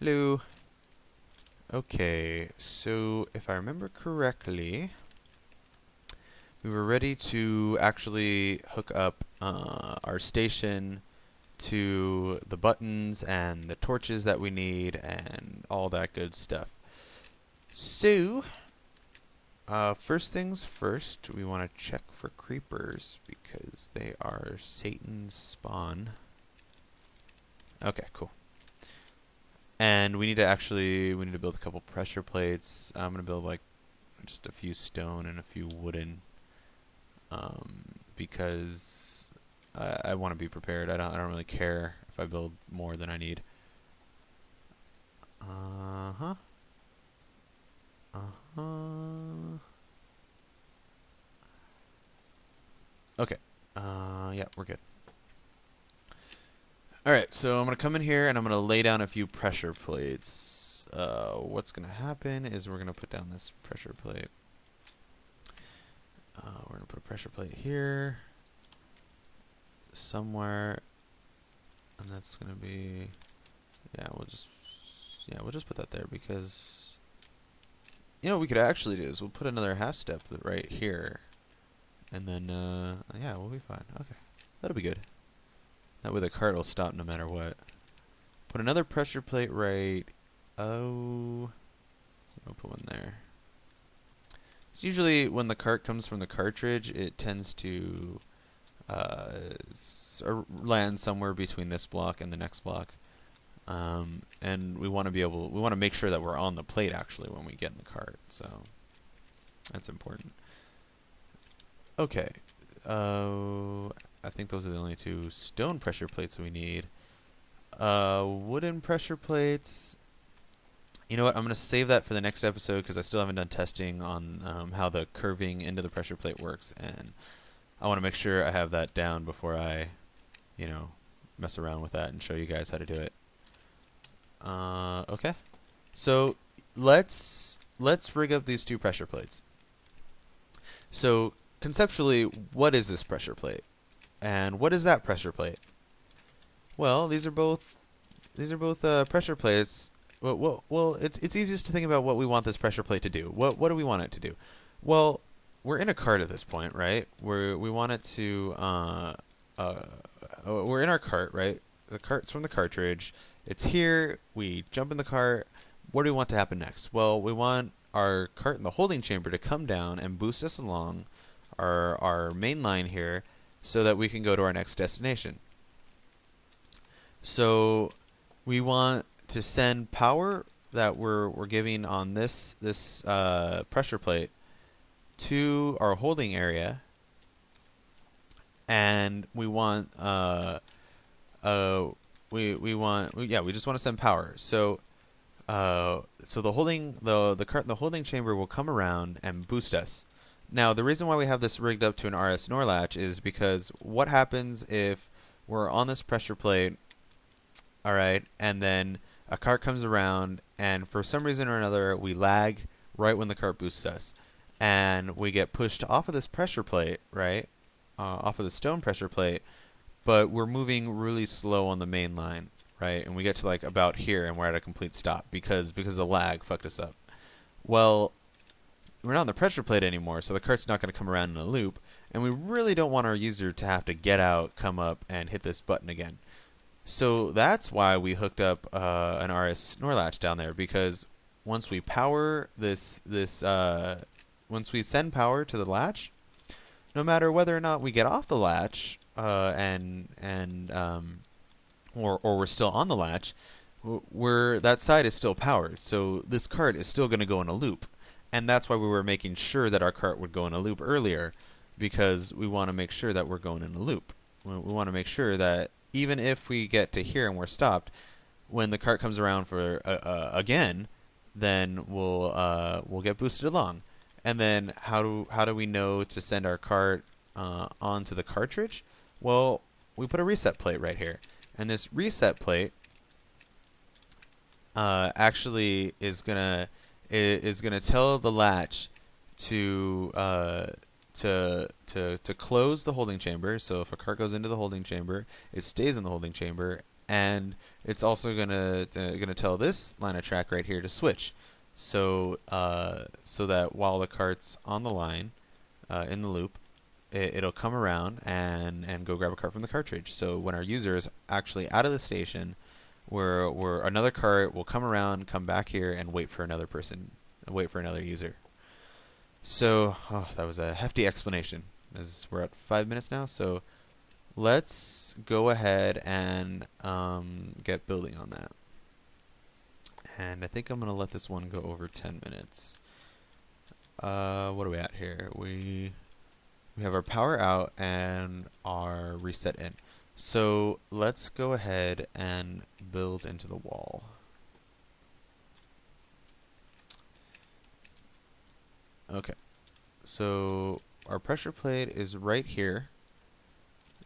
Hello. Okay, so if I remember correctly, we were ready to actually hook up our station to the buttons and the torches that we need and all that good stuff. So, first things first, we want to check for creepers because they are Satan's spawn. Okay, cool. And we need to build a couple pressure plates. I'm gonna build like just a few stone and a few wooden, because I want to be prepared. I don't really care if I build more than I need. Uh-huh. Uh-huh. Okay. Yeah, we're good. Alright, so I'm going to come in here and I'm going to lay down a few pressure plates. What's going to happen is we're going to put down this pressure plate. We're going to put a pressure plate here, somewhere, and that's going to be, we'll just put that there because, what we could actually do is we'll put another half step right here, and then, yeah, we'll be fine. Okay, that'll be good. That way the cart will stop no matter what. Put another pressure plate right. Oh, I'll put one there. So usually when the cart comes from the cartridge, it tends to land somewhere between this block and the next block. And we want to make sure that we're on the plate actually when we get in the cart. So that's important. Okay. I think those are the only two stone pressure plates we need. Wooden pressure plates. You know what? I'm going to save that for the next episode because I still haven't done testing on how the curving into the pressure plate works, and I want to make sure I have that down before I, mess around with that and show you guys how to do it. Okay. So let's rig up these two pressure plates. So conceptually, what is this pressure plate? And what is that pressure plate? Well, these are both pressure plates. Well, it's easiest to think about what we want this pressure plate to do. What do we want it to do? Well, we're in a cart at this point, right? We want it to we're in our cart, right? The cart's from the cartridge. It's here. We jump in the cart. What do we want to happen next? Well, we want our cart in the holding chamber to come down and boost us along our main line here, so that we can go to our next destination. So we want to send power that we're giving on this pressure plate to our holding area, and we want we just want to send power. So so the cart in the holding chamber will come around and boost us. Now, the reason why we have this rigged up to an RS NOR latch is because what happens if we're on this pressure plate, all right, and then a cart comes around, and for some reason or another, we lag right when the cart boosts us, and we get pushed off of this pressure plate, right, off of the stone pressure plate, but we're moving really slow on the main line, right, and we get to like about here, and we're at a complete stop because the lag fucked us up. Well, we're not on the pressure plate anymore, so the cart's not going to come around in a loop, and we really don't want our user to have to get out, come up, and hit this button again. So that's why we hooked up an RS NOR latch down there, because once we power once we send power to the latch, no matter whether or not we get off the latch or we're still on the latch, that side is still powered. So this cart is still going to go in a loop. And that's why we were making sure that our cart would go in a loop earlier, because we want to make sure that we're going in a loop. We want to make sure that even if we get to here and we're stopped, when the cart comes around for again, then we'll get boosted along. And then how do we know to send our cart onto the cartridge? Well, we put a reset plate right here, and this reset plate actually is gonna tell the latch to close the holding chamber. So if a cart goes into the holding chamber, it stays in the holding chamber, and it's also gonna tell this line of track right here to switch. So so that while the cart's on the line in the loop, it'll come around and go grab a cart from the cartridge. So when our user is actually out of the station, where another cart will come around, come back here, and wait for another person, wait for another user. So that was a hefty explanation. As we're at 5 minutes now, so let's go ahead and get building on that. And I think I'm gonna let this one go over 10 minutes. What are we at here? We have our power out and our reset in. So let's go ahead and build into the wall. Okay, so our pressure plate is right here.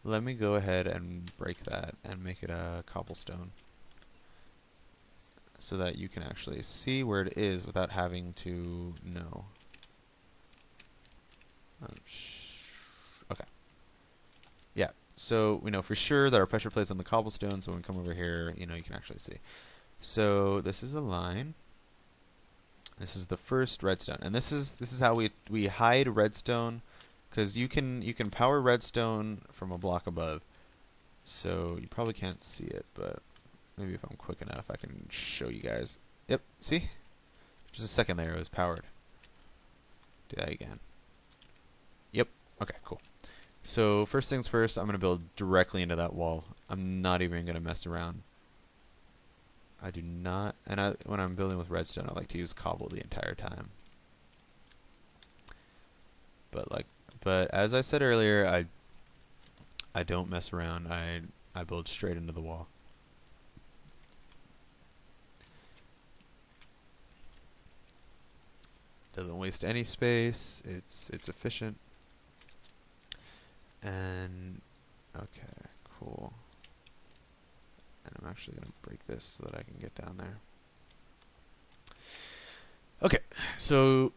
Let me go ahead and break that and make it a cobblestone so that you can actually see where it is without having to know. Okay. Yeah, so we know for sure that our pressure plate's on the cobblestone, so when we come over here, you can actually see. So this is a line. This is the first redstone, and this is how we hide redstone, because you can power redstone from a block above. So you probably can't see it, but maybe if I'm quick enough, I can show you guys. Yep, see? Just a second there, it was powered. Do that again. Yep. Okay, cool. So first things first, I'm going to build directly into that wall. I'm not even going to mess around. I do not, and when I'm building with redstone, I like to use cobble the entire time. But as I said earlier, I don't mess around. I build straight into the wall. Doesn't waste any space. It's efficient. And okay, cool. And I'm actually going to break this so that I can get down there. Okay, so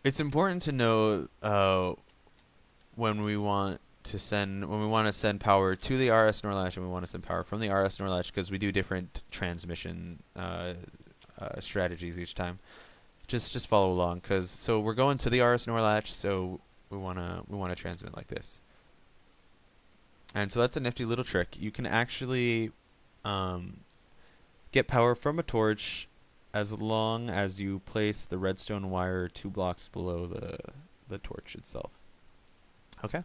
it's important to know when we want to send power to the RS NOR latch and we want to send power from the RS NOR latch, because we do different transmission strategies each time. Just follow along, so we're going to the RS NOR latch, so we wanna transmit like this. And so that's a nifty little trick. You can actually get power from a torch as long as you place the redstone wire 2 blocks below the torch itself. Okay?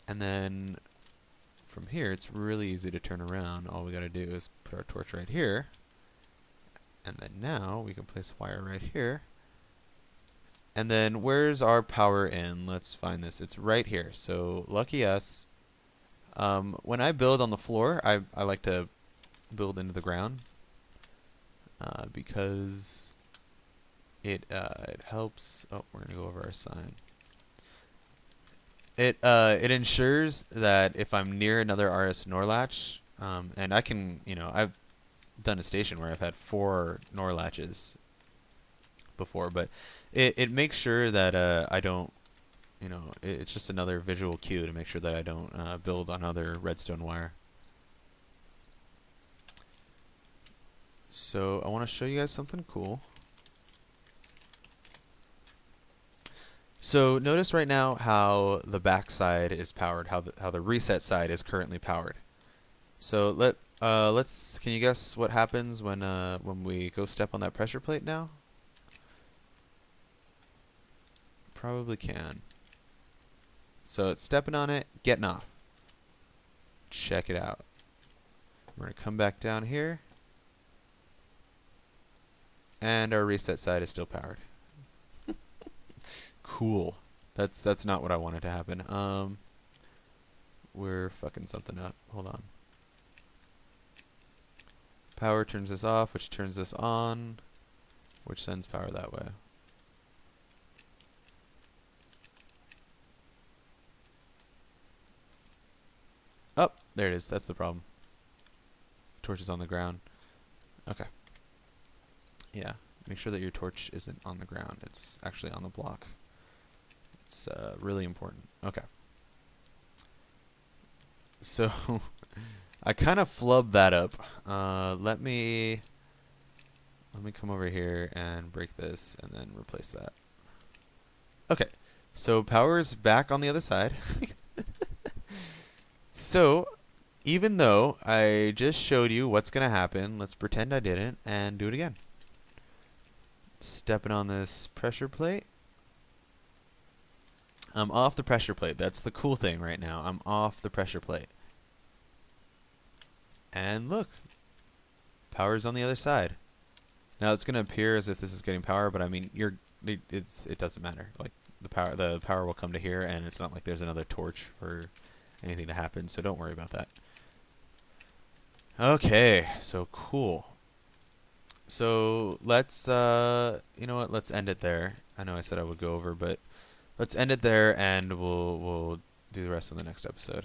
And then from here, it's really easy to turn around. All we gotta do is put our torch right here. And then now we can place wire right here. And then where's our power in? Let's find this. It's right here. So lucky us. When I build on the floor, I like to build into the ground because it helps. Oh, we're gonna go over our sign. It ensures that if I'm near another RS NOR latch, and I can, I've done a station where I've had 4 NOR latches before, but it makes sure that I don't, it's just another visual cue to make sure that I don't build on other redstone wire. So I want to show you guys something cool. So notice right now how the back side is powered, how the reset side is currently powered. So can you guess what happens when we go step on that pressure plate now? Probably can. So it's stepping on it, getting off. Check it out. We're going to come back down here. And our reset side is still powered. Cool. That's not what I wanted to happen. We're fucking something up. Hold on. Power turns this off, which turns this on, which sends power that way. Oh, there it is. That's the problem. Torch is on the ground. Okay. Yeah. Make sure that your torch isn't on the ground. It's actually on the block. It's really important. Okay. So I kind of flubbed that up. Let me come over here and break this and then replace that. Okay, so power's back on the other side. So, even though I just showed you what's going to happen, let's pretend I didn't and do it again. Stepping on this pressure plate. I'm off the pressure plate. That's the cool thing right now. I'm off the pressure plate. And look, power's on the other side. Now it's going to appear as if this is getting power, but I mean, it doesn't matter. Like the power will come to here, and it's not like there's another torch or anything to happen, so don't worry about that. Okay, so cool. So let's you know what? Let's end it there. I know I said I would go over, but let's end it there, and we'll do the rest in the next episode.